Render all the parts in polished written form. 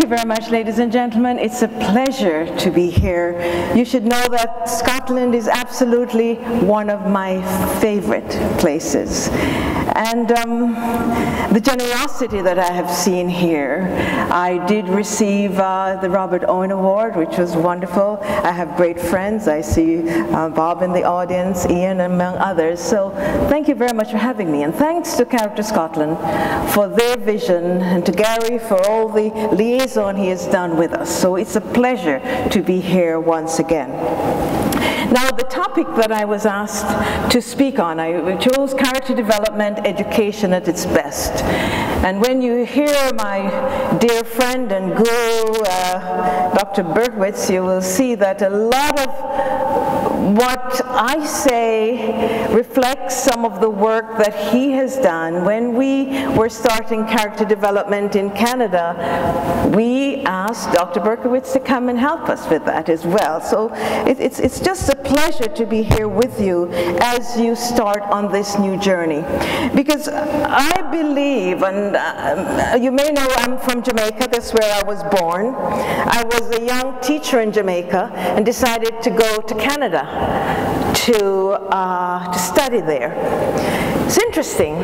you very much, ladies and gentlemen. It's a pleasure to be here. You should know that Scotland is absolutely one of my favorite places. And the generosity that I have seen here, I did receive the Robert Owen Award, which was wonderful. I have great friends. I see Bob in the audience, Ian among others. So thank you very much for having me. And thanks to Character Scotland for their vision, and to Gary for all the liaison he has done with us. So it's a pleasure to be here once again. Now, the topic that I was asked to speak on, I chose character development, education at its best. And when you hear my dear friend and guru, Dr. Berkowitz, you will see that a lot of what I say reflects some of the work that he has done. When we were starting character development in Canada, we asked Dr. Berkowitz to come and help us with that as well. So it's just a pleasure to be here with you as you start on this new journey. Because I believe, and you may know I'm from Jamaica, that's where I was born. I was a young teacher in Jamaica and decided to go to Canada to study there. It's interesting.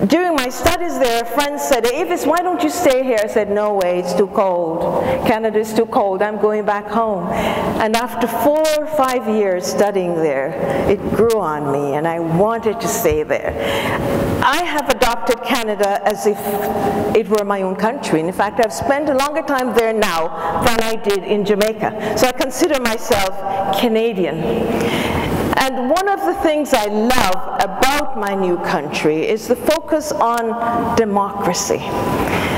During my studies there, a friend said, "Avis, why don't you stay here?" I said, "No way, it's too cold. Canada is too cold. I'm going back home." And after 4 or 5 years studying there, it grew on me, and I wanted to stay there. I have adopted Canada as if it were my own country. And in fact, I've spent a longer time there now than I did in Jamaica. So I consider myself Canadian. And one of the things I love about my new country is the focus on democracy.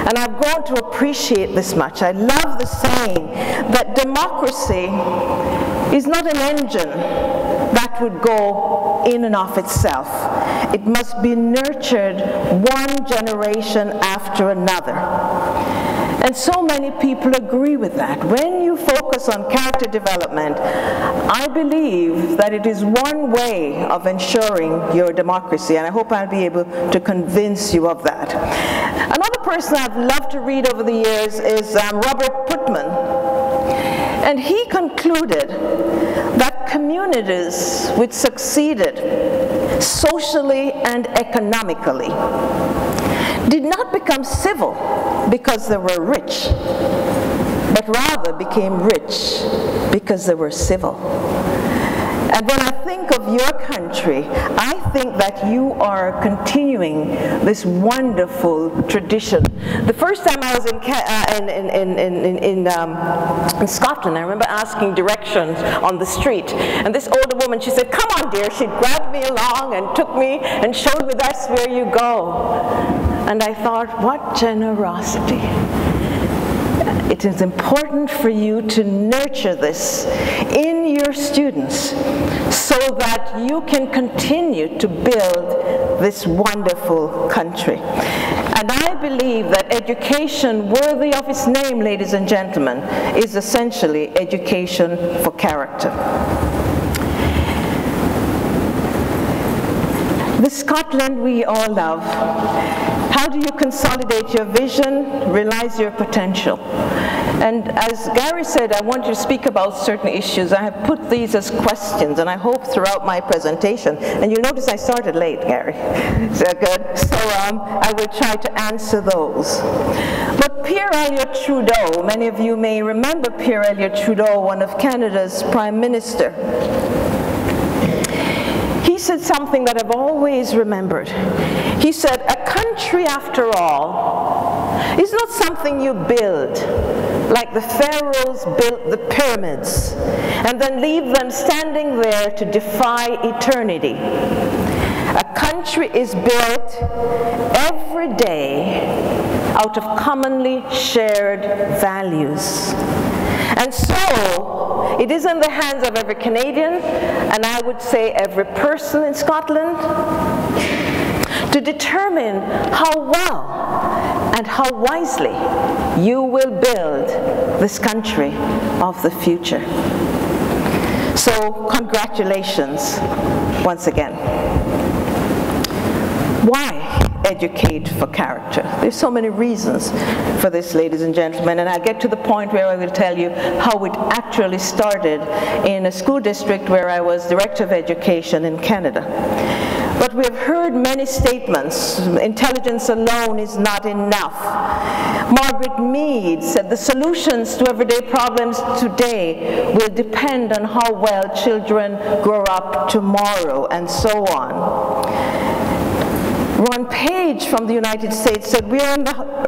And I've grown to appreciate this much. I love the saying that democracy is not an engine that would go in and of itself. It must be nurtured one generation after another. And so many people agree with that. When you focus on character development, I believe that it is one way of ensuring your democracy, and I hope I'll be able to convince you of that. Another person I've loved to read over the years is Robert Putnam. And he concluded that communities which succeeded socially and economically did not become civil because they were rich, but rather became rich because they were civil. And when I think of your country, I think that you are continuing this wonderful tradition. The first time I was in Scotland, I remember asking directions on the street, and this older woman, she said, "Come on, dear." She grabbed me along and took me and showed me, "That's where you go." And I thought, what generosity. It is important for you to nurture this in your students so that you can continue to build this wonderful country. And I believe that education worthy of its name, ladies and gentlemen, is essentially education for character. The Scotland we all love. How do you consolidate your vision, realize your potential? And as Gary said, I want you to speak about certain issues. I have put these as questions, and I hope throughout my presentation, and you notice I started late, Gary. Is that good? So I will try to answer those. But Pierre Elliott Trudeau, many of you may remember Pierre Elliott Trudeau, one of Canada's Prime Minister. He said something that I've always remembered. He said, "A country, after all, is not something you build, like the pharaohs built the pyramids, and then leave them standing there to defy eternity. A country is built every day out of commonly shared values." And so, it is in the hands of every Canadian, and I would say every person in Scotland, to determine how well and how wisely you will build this country of the future. So, congratulations once again. Why educate for character? There's so many reasons for this, ladies and gentlemen, and I'll get to the point where I will tell you how it actually started in a school district where I was Director of Education in Canada. But we have heard many statements. Intelligence alone is not enough. Margaret Mead said the solutions to everyday problems today will depend on how well children grow up tomorrow, and so on. Ron Page from the United States said, we are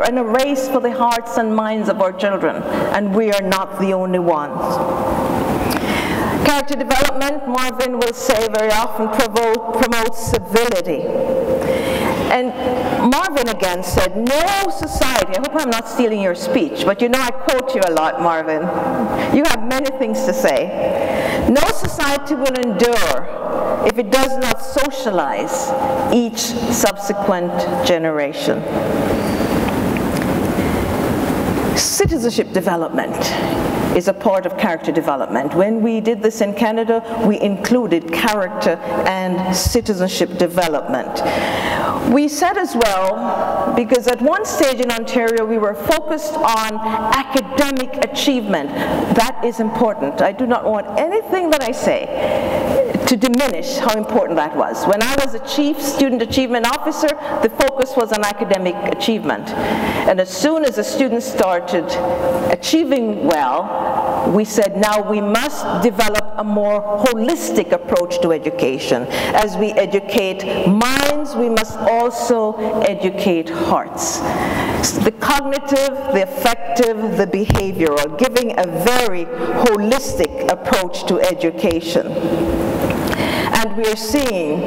in a race for the hearts and minds of our children, and we are not the only ones. Character development, Marvin will say very often, promotes civility. And Marvin again said, no society, I hope I'm not stealing your speech, but you know I quote you a lot, Marvin. You have many things to say. No society will endure if it does not socialize each subsequent generation. Citizenship development is a part of character development. When we did this in Canada, we included character and citizenship development. We said as well, because at one stage in Ontario we were focused on academic achievement. That is important. I do not want anything that I say to diminish how important that was. When I was a chief student achievement officer, the focus was on academic achievement. And as soon as the students started achieving well, we said now we must develop a more holistic approach to education. As we educate minds, we must also educate hearts. The cognitive, the affective, the behavioral, giving a very holistic approach to education. And we are seeing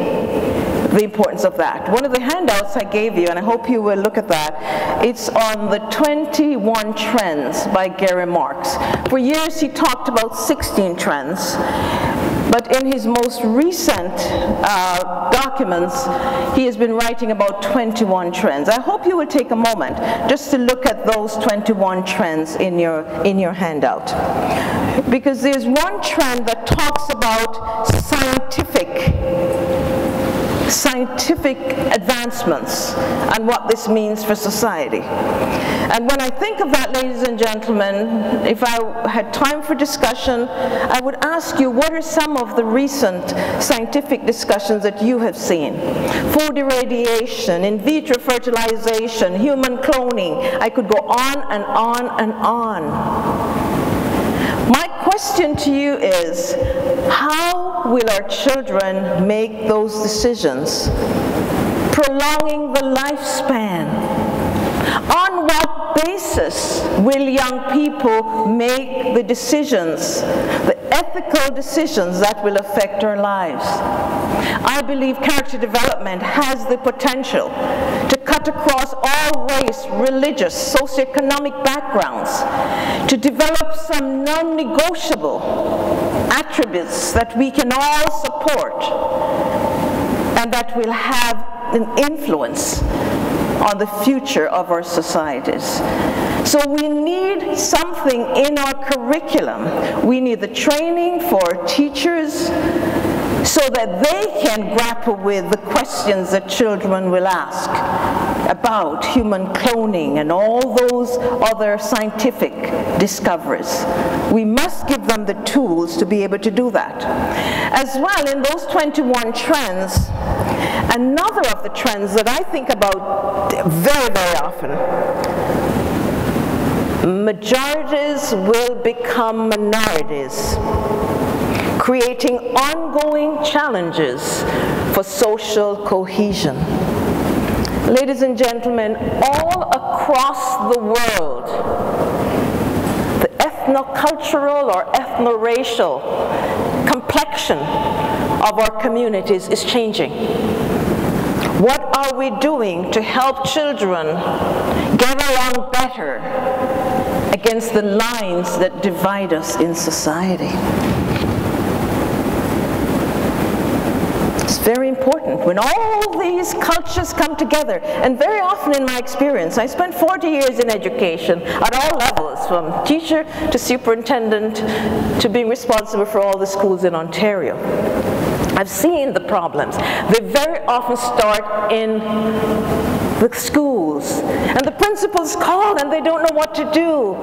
the importance of that. One of the handouts I gave you, and I hope you will look at that, it's on the 21 trends by Gary Marks. For years he talked about 16 trends, but in his most recent documents, he has been writing about 21 trends. I hope you will take a moment just to look at those 21 trends in your handout. Because there's one trend that talks about scientific advancements and what this means for society. And when I think of that, ladies and gentlemen, if I had time for discussion, I would ask you, what are some of the recent scientific discussions that you have seen? Food irradiation, in vitro fertilization, human cloning. I could go on and on and on. My question to you is, how will our children make those decisions? Prolonging the lifespan. On what basis will young people make the decisions, the ethical decisions that will affect our lives? I believe character development has the potential to cut across all race, religious, socioeconomic backgrounds, to develop some non-negotiable attributes that we can all support and that will have an influence on the future of our societies. So we need something in our curriculum. We need the training for teachers so that they can grapple with the questions that children will ask about human cloning and all those other scientific discoveries. We must give them the tools to be able to do that. As well, in those 21 trends, another of the trends that I think about very, very often, majorities will become minorities, creating ongoing challenges for social cohesion. Ladies and gentlemen, all across the world, the ethno-cultural or ethno-racial complexion of our communities is changing. What are we doing to help children get along better against the lines that divide us in society? It's very important when all these cultures come together, and very often in my experience, I spent 40 years in education at all levels, from teacher to superintendent to being responsible for all the schools in Ontario. I've seen the problems. They very often start in the schools, and the principals call and they don't know what to do.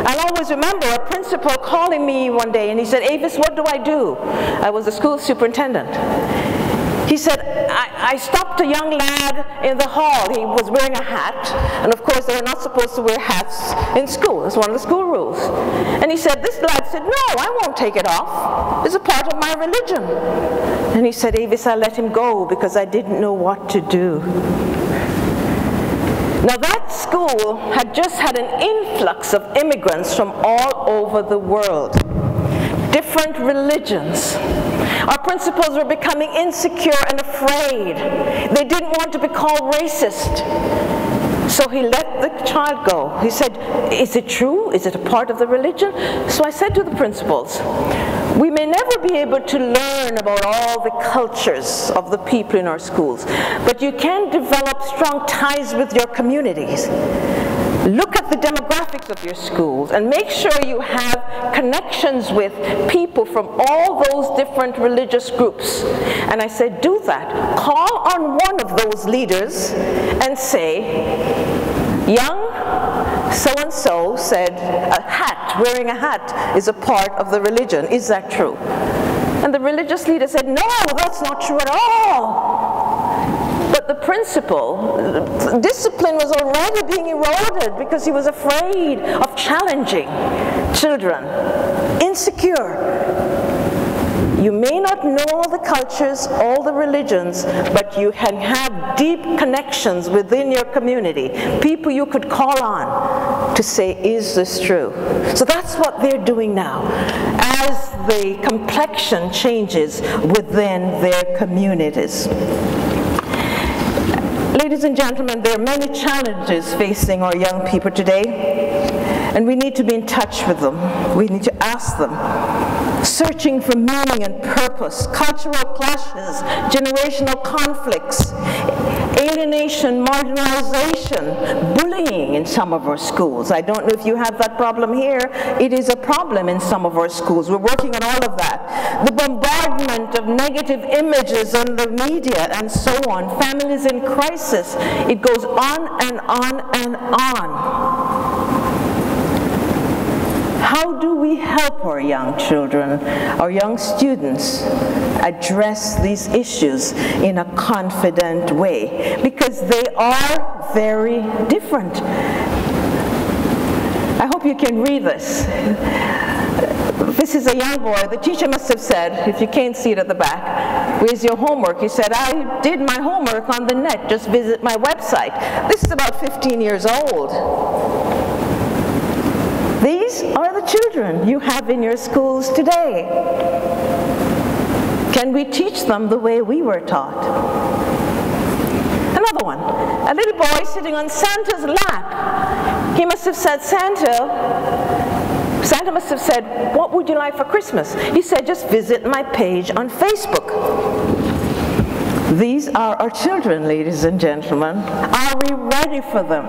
I'll always remember a principal calling me one day and he said, Avis, what do I do? I was the school superintendent. He said, I stopped a young lad in the hall. He was wearing a hat, and of course they were not supposed to wear hats in school. It's one of the school rules. And he said, this lad said, no, I won't take it off. It's a part of my religion. And he said, Avis, I let him go because I didn't know what to do. Now that school had just had an influx of immigrants from all over the world, different religions. Our principals were becoming insecure and afraid. They didn't want to be called racist. So he let the child go. He said, is it true? Is it a part of the religion? So I said to the principals, we may never be able to learn about all the cultures of the people in our schools, but you can develop strong ties with your communities. Look at the demographics of your schools and make sure you have connections with people from all those different religious groups. And I said, do that. Call on one of those leaders and say, young so-and-so said wearing a hat is a part of the religion. Is that true? And the religious leader said, no, that's not true at all. But the principal, discipline was already being eroded because he was afraid of challenging children, insecure. You may not know all the cultures, all the religions, but you can have deep connections within your community, people you could call on to say, is this true? So that's what they're doing now, as the complexion changes within their communities. Ladies and gentlemen, there are many challenges facing our young people today, and we need to be in touch with them. We need to ask them. Searching for meaning and purpose, cultural clashes, generational conflicts, alienation, marginalization, bullying in some of our schools. I don't know if you have that problem here. It is a problem in some of our schools. We're working on all of that. The bombardment of negative images on the media and so on. Families in crisis. It goes on and on and on. How do we help our young children, our young students, address these issues in a confident way? Because they are very different. I hope you can read this. This is a young boy. The teacher must have said, if you can't see it at the back, where's your homework? He said, I did my homework on the net, just visit my website. This is about 15 years old. These are the children you have in your schools today. Can we teach them the way we were taught? Another one, a little boy sitting on Santa's lap. He must have said, Santa must have said, what would you like for Christmas? He said, just visit my page on Facebook. These are our children, ladies and gentlemen. Are we ready for them?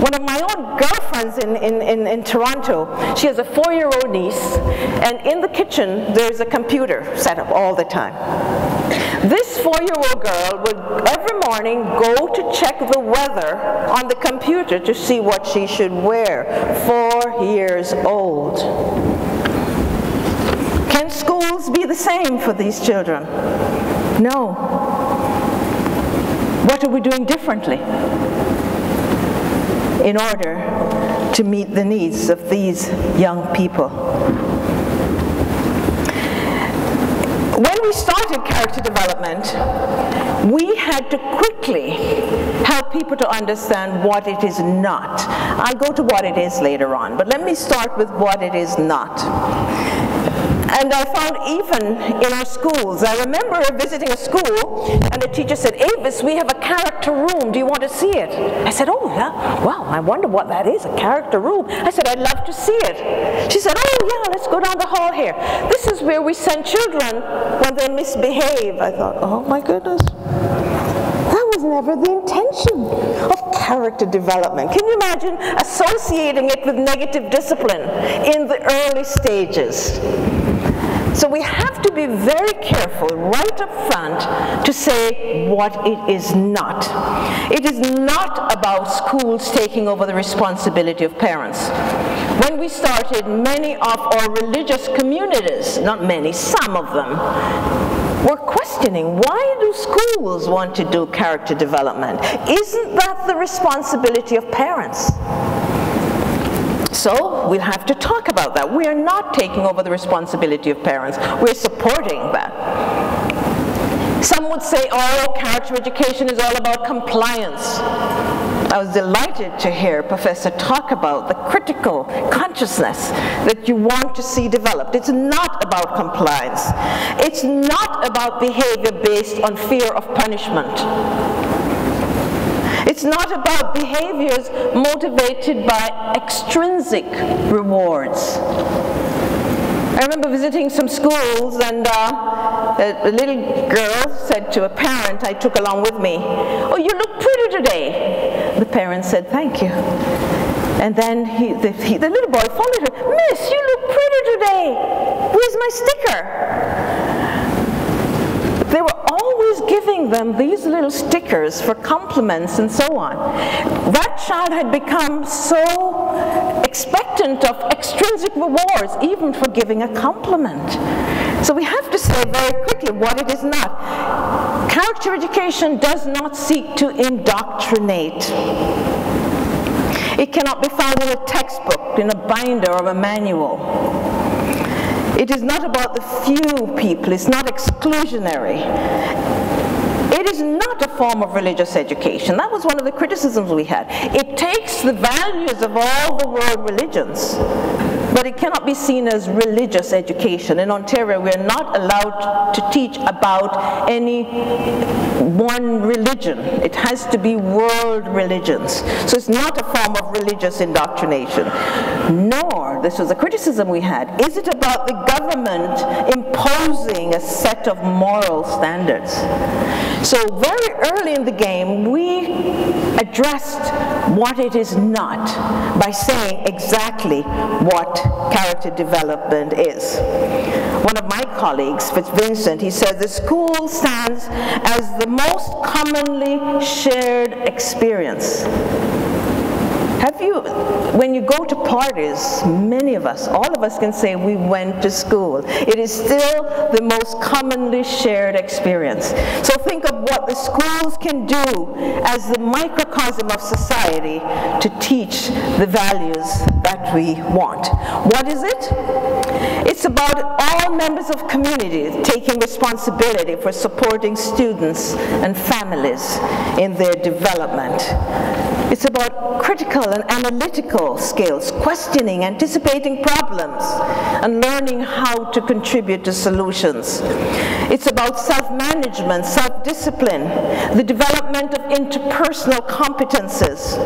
One of my own girlfriends in Toronto, she has a 4-year-old niece, and in the kitchen there's a computer set up all the time. This 4-year-old girl would every morning go to check the weather on the computer to see what she should wear. 4 years old. Can schools be the same for these children? No. What are we doing differently in order to meet the needs of these young people? When we started character development, we had to quickly help people to understand what it is not. I'll go to what it is later on, but let me start with what it is not. And I found even in our schools, I remember visiting a school and the teacher said, Avis, we have a character room, do you want to see it? I said, oh yeah, wow, I wonder what that is, a character room. I said, I'd love to see it. She said, oh yeah, let's go down the hall here. This is where we send children when they misbehave. I thought, oh my goodness. That was never the intention of character development. Can you imagine associating it with negative discipline in the early stages? So we have to be very careful right up front to say what it is not. It is not about schools taking over the responsibility of parents. When we started, many of our religious communities, not many, some of them, were questioning, why do schools want to do character development? Isn't that the responsibility of parents? So we'll have to talk about that. We are not taking over the responsibility of parents. We're supporting that. Some would say, oh, character education is all about compliance. I was delighted to hear Professor talk about the critical consciousness that you want to see developed. It's not about compliance. It's not about behavior based on fear of punishment. It's not about behaviors motivated by extrinsic rewards. I remember visiting some schools, and a little girl said to a parent I took along with me, "Oh, you look pretty today." The parent said, "Thank you." And then the little boy followed her, "Miss, you look pretty today. Where's my sticker?" They were always giving them these little stickers for compliments and so on. That child had become so expectant of extrinsic rewards, even for giving a compliment. So we have to say very quickly what it is not. Character education does not seek to indoctrinate. It cannot be found in a textbook, in a binder, or a manual. It is not about the few people. It's not exclusionary. It is not a form of religious education. That was one of the criticisms we had. It takes the values of all the world religions, but it cannot be seen as religious education. In Ontario, we are not allowed to teach about any one religion. It has to be world religions. So it's not a form of religious indoctrination. Nor, this was a criticism we had, is it about the government imposing a set of moral standards. So very early in the game, we addressed what it is not by saying exactly what character development is. One of my colleagues, Vincent, he said the school stands as the most commonly shared experience. When you go to parties, many of us, all of us can say we went to school. It is still the most commonly shared experience. So think of what the schools can do as the microcosm of society to teach the values that we want. What is it? It's about all members of communities taking responsibility for supporting students and families in their development. It's about critical and analytical skills, questioning, anticipating problems, and learning how to contribute to solutions. It's about self-management, self-discipline, the development of interpersonal competences.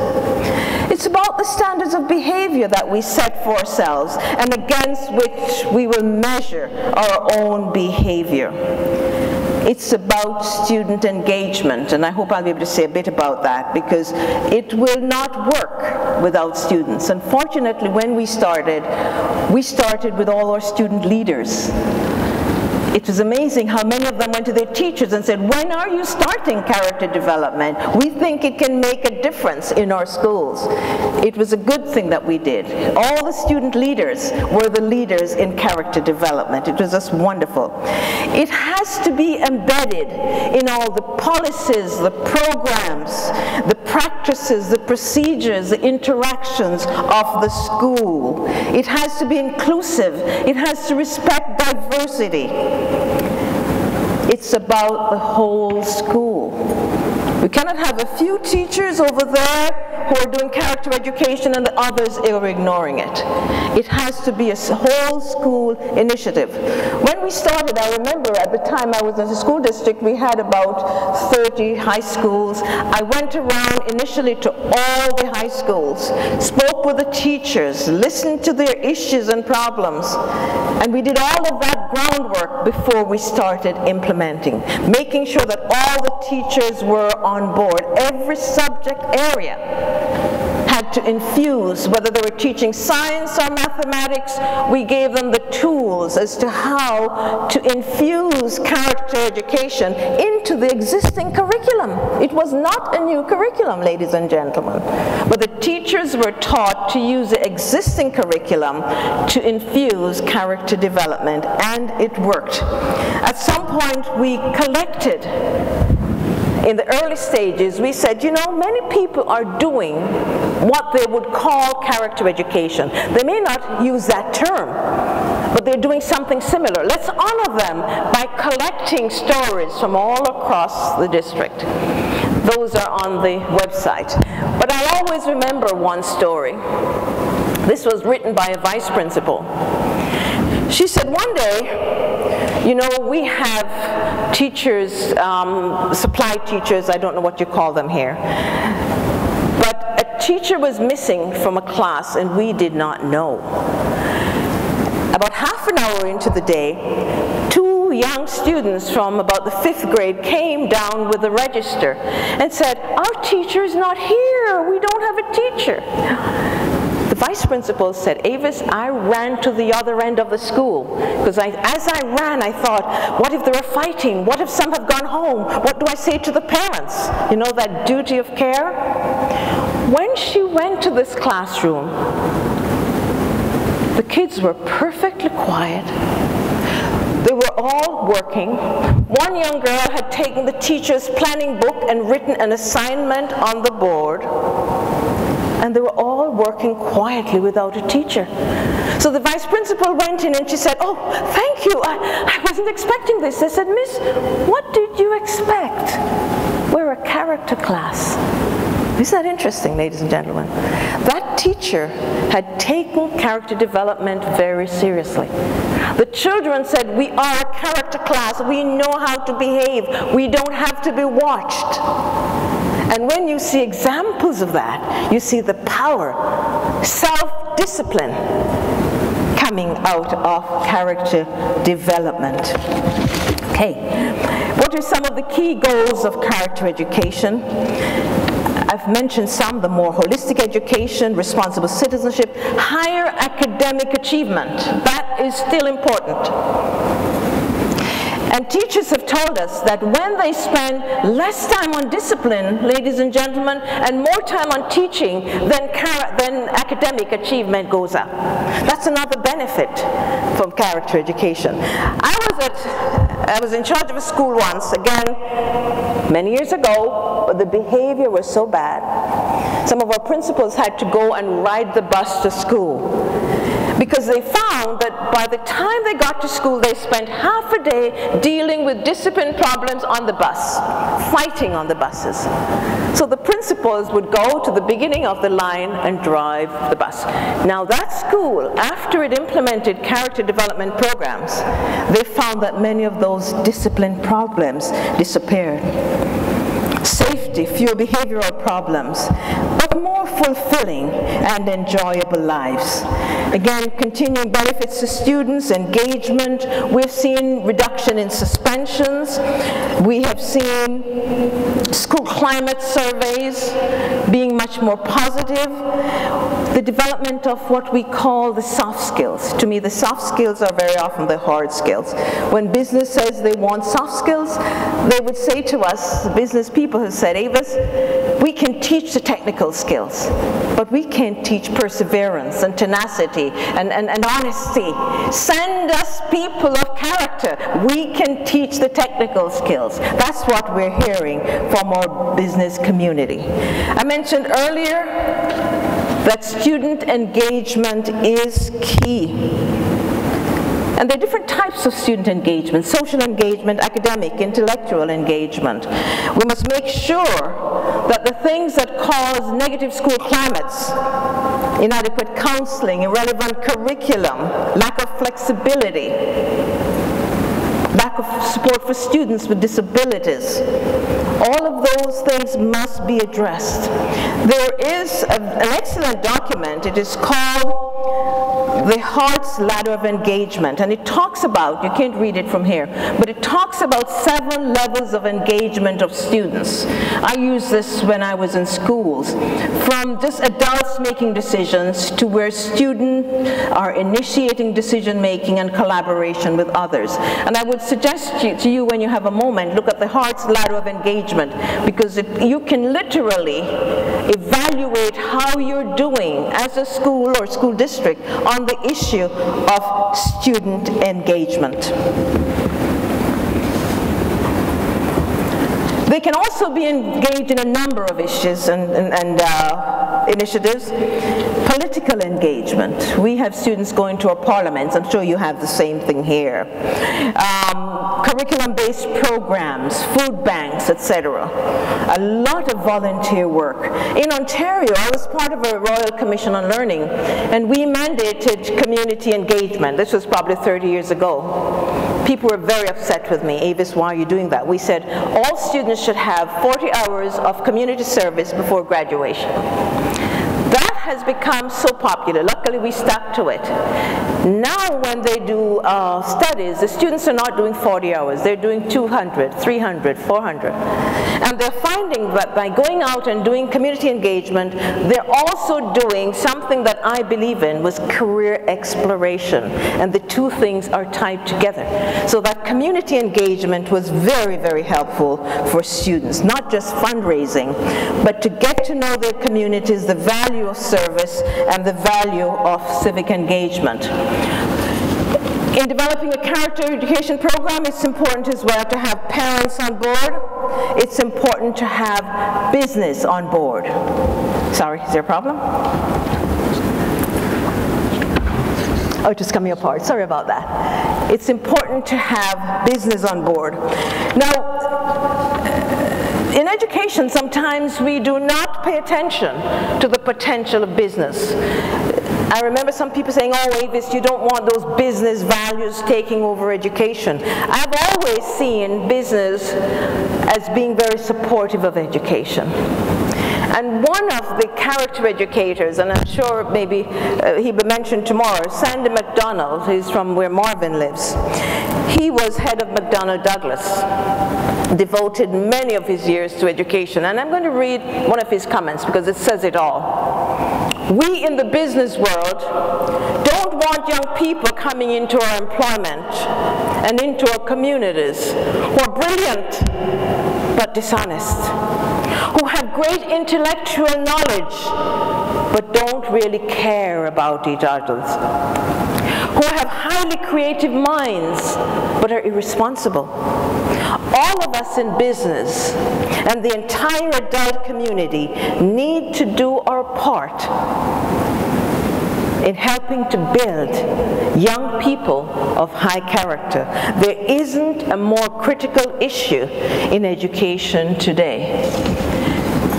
It's about the standards of behavior that we set for ourselves and against which we will measure our own behavior. It's about student engagement, and I hope I'll be able to say a bit about that, because it will not work without students. Unfortunately, when we started with all our student leaders. It was amazing how many of them went to their teachers and said, "When are you starting character development? We think it can make a difference in our schools." It was a good thing that we did. All the student leaders were the leaders in character development. It was just wonderful. It has to be embedded in all the policies, the programs, the practices, the procedures, the interactions of the school. It has to be inclusive. It has to respect diversity. It's about the whole school. We cannot have a few teachers over there who are doing character education and the others are ignoring it. It has to be a whole school initiative. When we started, I remember at the time I was in the school district, we had about 30 high schools. I went around initially to all the high schools, spoke with the teachers, listened to their issues and problems, and we did all of that groundwork before we started implementing, making sure that all the teachers were on board. Every subject area had to infuse, whether they were teaching science or mathematics, we gave them the tools as to how to infuse character education into the existing curriculum. It was not a new curriculum, ladies and gentlemen, but the teachers were taught to use the existing curriculum to infuse character development, and it worked. At some point, we collected. In the early stages, we said, you know, many people are doing what they would call character education. They may not use that term, but they're doing something similar. Let's honor them by collecting stories from all across the district. Those are on the website. But I always remember one story. This was written by a vice principal. She said, one day, you know, we have teachers, supply teachers, I don't know what you call them here, but a teacher was missing from a class and we did not know. About half an hour into the day, two young students from about the 5th grade came down with a register and said, our teacher is not here, we don't have a teacher. The vice principal said, Avis, I ran to the other end of the school, because as I ran, I thought, what if they were fighting? What if some have gone home? What do I say to the parents? You know, that duty of care? When she went to this classroom, the kids were perfectly quiet. They were all working. One young girl had taken the teacher's planning book and written an assignment on the board. And they were all working quietly without a teacher. So the vice principal went in and she said, oh, thank you, I wasn't expecting this. I said, Miss, what did you expect? We're a character class. Isn't that interesting, ladies and gentlemen? That teacher had taken character development very seriously. The children said, we are a character class, we know how to behave, we don't have to be watched. And when you see examples of that, you see the power, self-discipline coming out of character development. Okay, what are some of the key goals of character education? I've mentioned some, the more holistic education, responsible citizenship, higher academic achievement. That is still important. And teachers have told us that when they spend less time on discipline, ladies and gentlemen, and more time on teaching, then academic achievement goes up. That's another benefit from character education. I was in charge of a school once, again, many years ago, but the behavior was so bad. Some of our principals had to go and ride the bus to school, because they found that by the time they got to school, they spent half a day dealing with discipline problems on the bus, fighting on the buses. So the principals would go to the beginning of the line and drive the bus. Now that school, after it implemented character development programs, they found that many of those discipline problems disappeared. Safety, fewer behavioral problems, but more fulfilling and enjoyable lives. Again, continuing benefits to students, engagement. We've seen reduction in suspensions. We have seen school climate surveys being much more positive. The development of what we call the soft skills. To me, the soft skills are very often the hard skills. When business says they want soft skills, they would say to us, business people have said, Avis, we can teach the technical skills, but we can't teach perseverance and tenacity and honesty. Send us people of character. We can teach the technical skills. That's what we're hearing from our business community. I mentioned earlier that student engagement is key. And there are different types of student engagement: social engagement, academic, intellectual engagement. We must make sure that the things that cause negative school climates, inadequate counseling, irrelevant curriculum, lack of flexibility, lack of support for students with disabilities, all of those things must be addressed. There is an excellent document. It is called the Hart's ladder of engagement, and it talks about, you can't read it from here, but it talks about 7 levels of engagement of students. I used this when I was in schools, from just adults making decisions to where students are initiating decision making and collaboration with others. And I would suggest to you when you have a moment, look at the Hart's ladder of engagement, because you can literally evaluate how you're doing as a school or school district on the issue of student engagement. They can also be engaged in a number of issues and initiatives. Political engagement. We have students going to our parliaments. I'm sure you have the same thing here. Curriculum-based programs, food banks, etc. A lot of volunteer work. In Ontario, I was part of a Royal Commission on Learning, and we mandated community engagement. This was probably 30 years ago. People were very upset with me. Avis, why are you doing that? We said all students should have 40 hours of community service before graduation. That has become so popular. Luckily, we stuck to it. Now, when they do studies, the students are not doing 40 hours. They're doing 200, 300, 400. And they're finding that by going out and doing community engagement, they're also doing something that I believe in was career exploration. And the two things are tied together. So that community engagement was very, very helpful for students. Not just fundraising, but to get to know their communities, the value of service, and the value of civic engagement. In developing a character education program, it's important as well to have parents on board. It's important to have business on board. Sorry, is there a problem? Oh, it's just coming apart. Sorry about that. It's important to have business on board. Now, in education, sometimes we do not pay attention to the potential of business. I remember some people saying, oh, Avis, you don't want those business values taking over education. I've always seen business as being very supportive of education. And one of the character educators, and I'm sure maybe he'll be mentioned tomorrow, Sandy McDonald, who's from where Marvin lives. He was head of McDonnell Douglas, devoted many of his years to education. And I'm going to read one of his comments because it says it all. We in the business world don't want young people coming into our employment and into our communities who are brilliant but dishonest, who have great intellectual knowledge but don't really care about each other, who have highly creative minds but are irresponsible. All of us in business and the entire adult community need to do our part in helping to build young people of high character. There isn't a more critical issue in education today.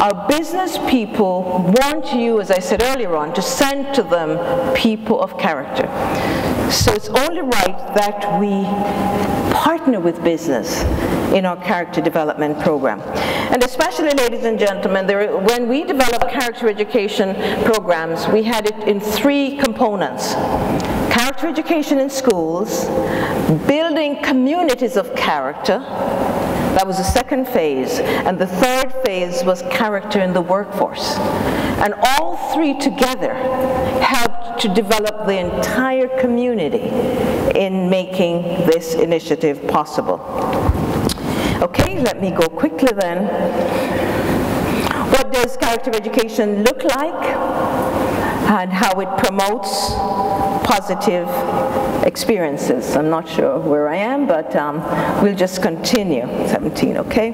Our business people want you, as I said earlier on, to send to them people of character. So it's only right that we partner with business in our character development program. And especially, ladies and gentlemen, when we develop character education programs, we had it in 3 components. Character education in schools, building communities of character, that was the 2nd phase, and the 3rd phase was character in the workforce. And all 3 together helped to develop the entire community in making this initiative possible. Okay, let me go quickly then. What does character education look like and how it promotes positive experiences? I'm not sure where I am, but we'll just continue. 17, okay?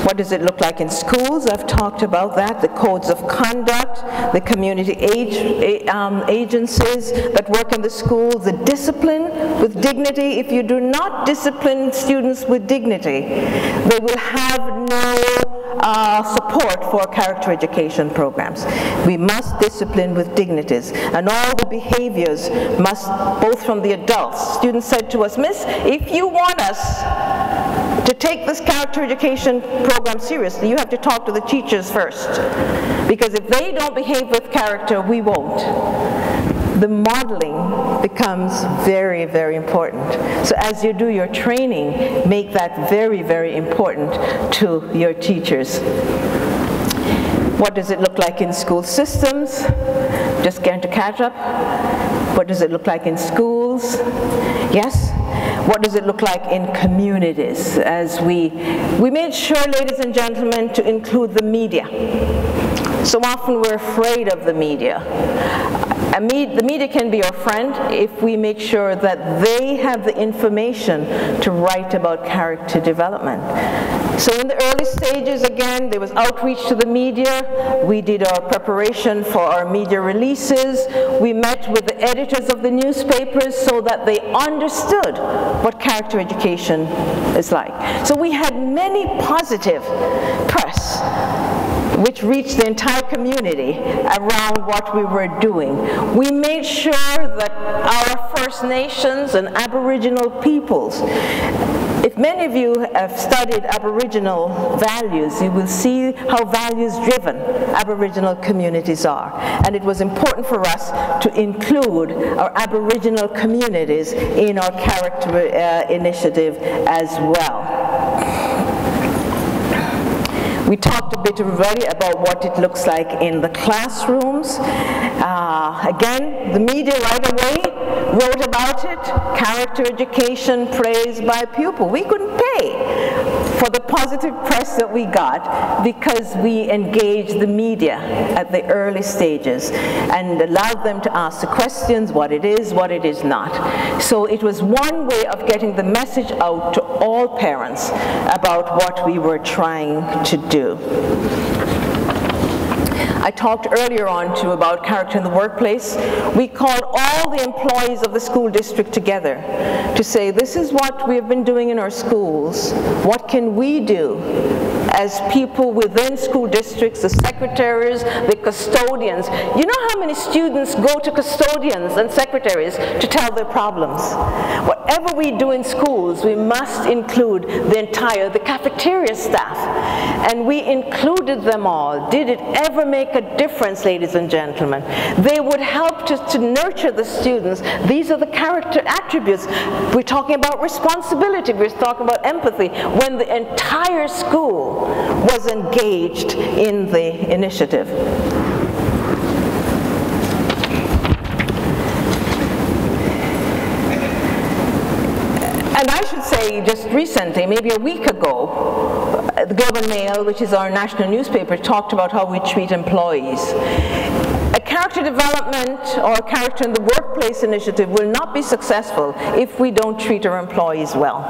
What does it look like in schools? I've talked about that, the codes of conduct, the community agencies that work in the schools, the discipline with dignity. If you do not discipline students with dignity, they will have no support for character education programs. We must discipline with dignities, and all the behaviors must, both from the adults. Students said to us, Miss, if you want us to take this character education program seriously, you have to talk to the teachers first. Because if they don't behave with character, we won't. The modeling becomes very, very important. So as you do your training, make that very, very important to your teachers. What does it look like in school systems? Just getting to catch up. What does it look like in schools? Yes. What does it look like in communities? As we made sure, ladies and gentlemen, to include the media. So often we're afraid of the media. The media can be our friend if we make sure that they have the information to write about character development. So in the early stages, again, there was outreach to the media. We did our preparation for our media releases. We met with the editors of the newspapers so that they understood what character education is like. So we had many positive press which reached the entire community around what we were doing. We made sure that our First Nations and Aboriginal peoples, if many of you have studied Aboriginal values, you will see how values-driven Aboriginal communities are. And it was important for us to include our Aboriginal communities in our character initiative as well. We talked a bit already about what it looks like in the classrooms. Again, the media right away wrote about it. Character education praised by pupil. We couldn't pay for the positive press that we got because we engaged the media at the early stages and allowed them to ask the questions, what it is not. So it was one way of getting the message out to all parents about what we were trying to do. I talked earlier on too about character in the workplace. We called all the employees of the school district together to say, this is what we've been doing in our schools. What can we do as people within school districts, the secretaries, the custodians? You know how many students go to custodians and secretaries to tell their problems? Whatever we do in schools, we must include the cafeteria staff. And we included them all. Did it ever make a difference, ladies and gentlemen? They would help to nurture the students. These are the character attributes. We're talking about responsibility. We're talking about empathy. When the entire school was engaged in the initiative. And I should say, just recently, maybe a week ago, the Globe and Mail, which is our national newspaper, talked about how we treat employees. A character development or a character in the workplace initiative will not be successful if we don't treat our employees well.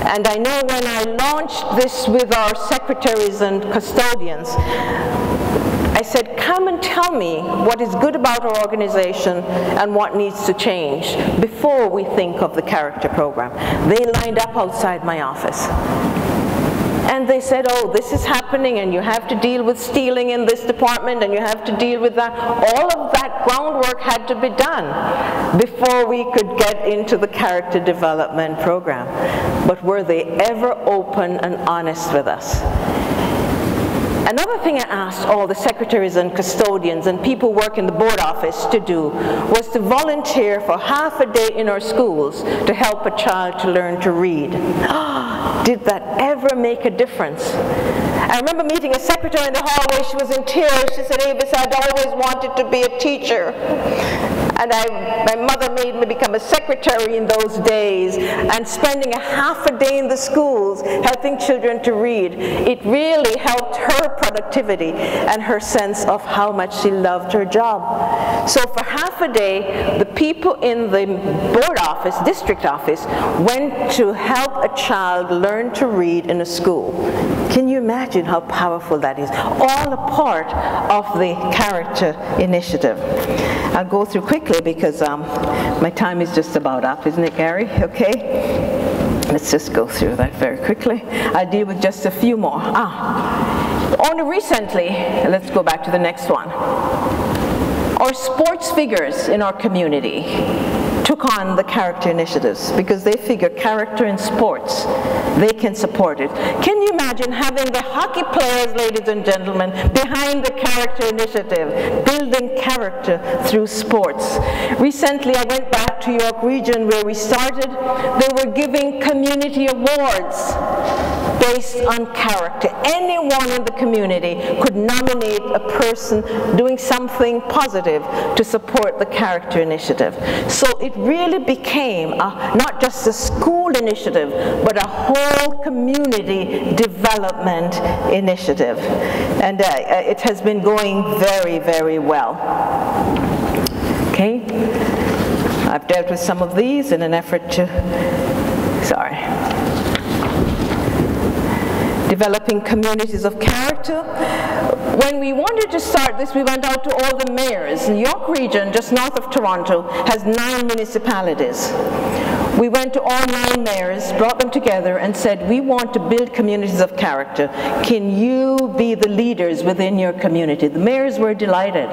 And I know when I launched this with our secretaries and custodians, I said, come and tell me what is good about our organization and what needs to change before we think of the character program. They lined up outside my office. And they said, oh, this is happening, and you have to deal with stealing in this department, and you have to deal with that. All of that groundwork had to be done before we could get into the character development program. But were they ever open and honest with us? Another thing I asked all the secretaries and custodians and people who work in the board office to do was to volunteer for half a day in our schools to help a child to learn to read. Did that ever make a difference? I remember meeting a secretary in the hallway. She was in tears. She said, Avis, I'd always wanted to be a teacher. And my mother made me become a secretary in those days, and spending a half a day in the schools helping children to read, it really helped her productivity and her sense of how much she loved her job. So for half a day, the people in the board office, district office, went to help a child learn to read in a school. Can you imagine how powerful that is? All a part of the character initiative. I'll go through quickly because my time is just about up, isn't it, Gary? Okay? Let's just go through that very quickly. I'll deal with just a few more. Only recently, let's go back to the next one. Our sports figures in our community took took on the character initiatives because they figure character in sports, they can support it. Can you imagine having the hockey players, ladies and gentlemen, behind the character initiative, building character through sports? Recently, I went back to York Region where we started. They were giving community awards based on character. Anyone in the community could nominate a person doing something positive to support the character initiative. So it really became not just a school initiative, but a whole community development initiative. And it has been going very, very well. Okay? I've dealt with some of these in an effort to, developing communities of character. When we wanted to start this, we went out to all the mayors. The York Region, just north of Toronto, has 9 municipalities. We went to all 9 mayors, brought them together and said, we want to build communities of character. Can you be the leaders within your community? The mayors were delighted.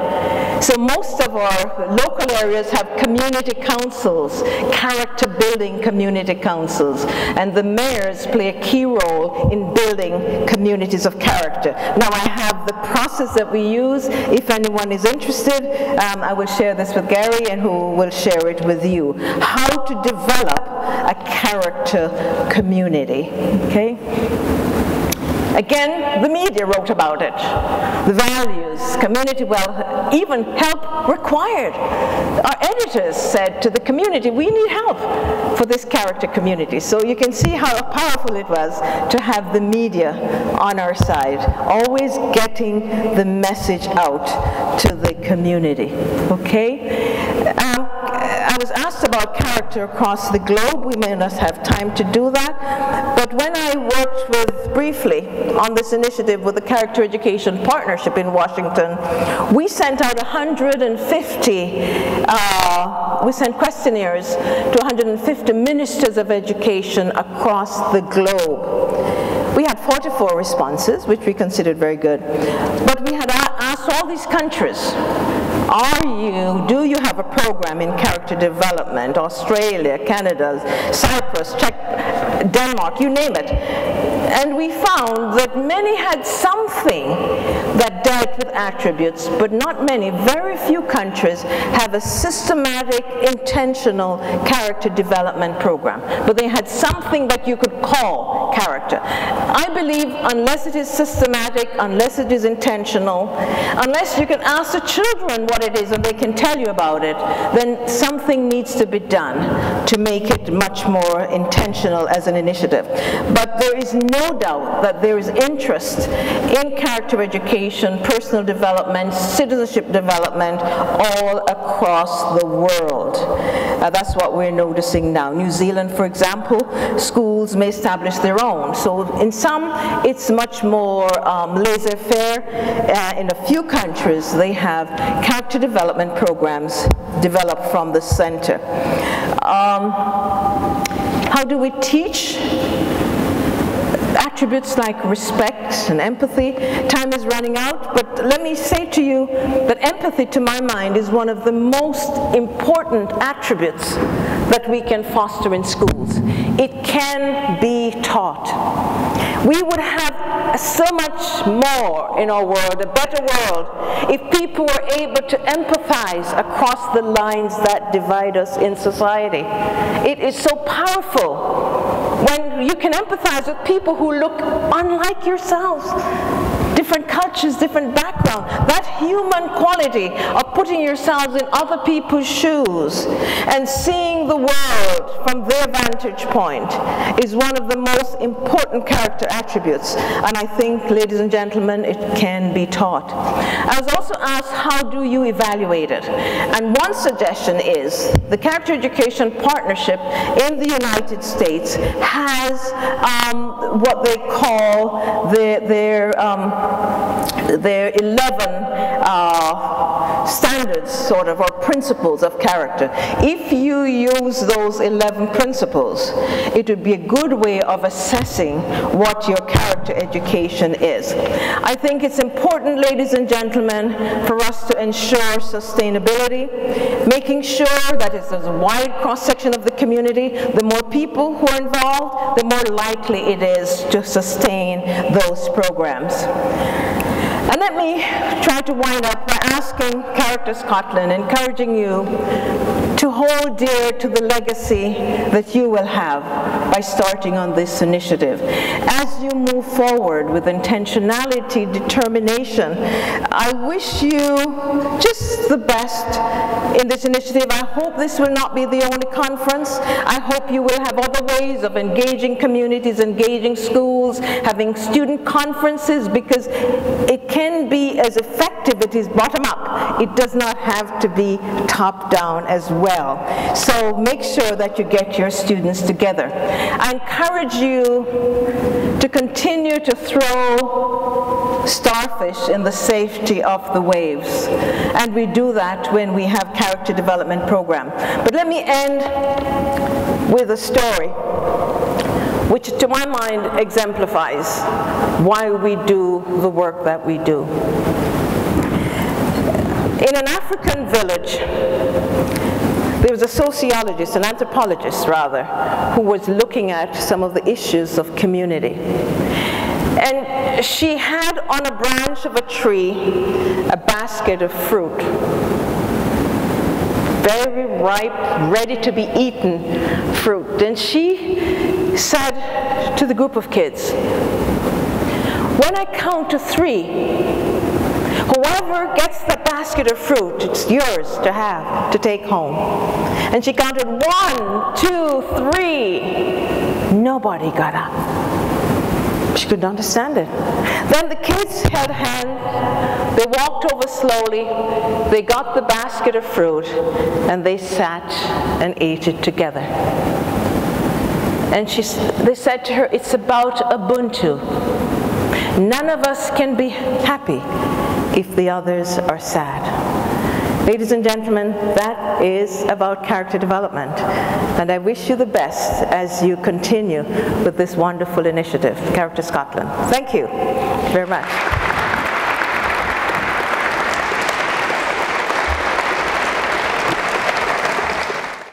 So most of our local areas have community councils, character building community councils, and the mayors play a key role in building communities of character. Now I have the process that we use. If anyone is interested, I will share this with Gary and who will share it with you. How to develop a character community, okay? Again, the media wrote about it. The values, community wealth, even help required. Our editors said to the community, we need help for this character community. So you can see how powerful it was to have the media on our side, always getting the message out to the community, okay? I was asked about character across the globe. We may not have time to do that, but when I worked briefly on this initiative with the Character Education Partnership in Washington, we sent out we sent questionnaires to 150 ministers of education across the globe. We had 44 responses, which we considered very good, but we had asked all these countries, do you have a program in character development? Australia, Canada, Cyprus, Czech, Denmark, you name it. And we found that many had something that dealt with attributes, but not many. Very few countries have a systematic, intentional character development program. But they had something that you could call character. I believe unless it is systematic, unless it is intentional, unless you can ask the children what it is and they can tell you about it, then something needs to be done to make it much more intentional as an initiative. But there is no doubt that there is interest in character education, personal development, citizenship development all across the world. That's what we're noticing now. New Zealand, for example, schools may establish their own. So in some, it's much more laissez-faire. In a few countries, they have character development programs developed from the center. How do we teach attributes like respect and empathy? Time is running out, but let me say to you that empathy, to my mind, is one of the most important attributes that we can foster in schools. It can be taught. We would have so much more in our world, a better world, if people were able to empathize across the lines that divide us in society. It is so powerful when you can empathize with people who look unlike yourselves, different cultures, different background. That human quality of putting yourselves in other people's shoes and seeing the world from their vantage point is one of the most important character attributes. And I think, ladies and gentlemen, it can be taught. I was also asked, how do you evaluate it? And one suggestion is the Character Education Partnership in the United States has what they call their there are 11 standards, sort of, or principles of character. If you use those 11 principles, it would be a good way of assessing what your character education is. I think it's important, ladies and gentlemen, for us to ensure sustainability, making sure that it's a wide cross-section of the community. The more people who are involved, the more likely it is to sustain those programs. And let me try to wind up by asking Character Scotland, encouraging you to hold dear to the legacy that you will have by starting on this initiative. As you move forward with intentionality, determination, I wish you just the best in this initiative. I hope this will not be the only conference. I hope you will have other ways of engaging communities, engaging schools, having student conferences, because it can be as effective as it is bottom up. It does not have to be top down as well. So make sure that you get your students together. I encourage you to continue to throw starfish in the safety of the waves. And we do that when we have character development program. But let me end with a story which to my mind exemplifies why we do the work that we do. In an African village, there was a sociologist, an anthropologist rather, who was looking at some of the issues of community. And she had on a branch of a tree a basket of fruit, very ripe, ready to be eaten fruit. And she said to the group of kids, "When I count to 3, whoever gets the basket of fruit, it's yours to have, to take home." And she counted 1, 2, 3. Nobody got up. She couldn't understand it. Then the kids held hands, they walked over slowly, they got the basket of fruit, and they sat and ate it together. And they said to her, "It's about Ubuntu. None of us can be happy if the others are sad." Ladies and gentlemen, that is about character development. And I wish you the best as you continue with this wonderful initiative, Character Scotland. Thank you very much.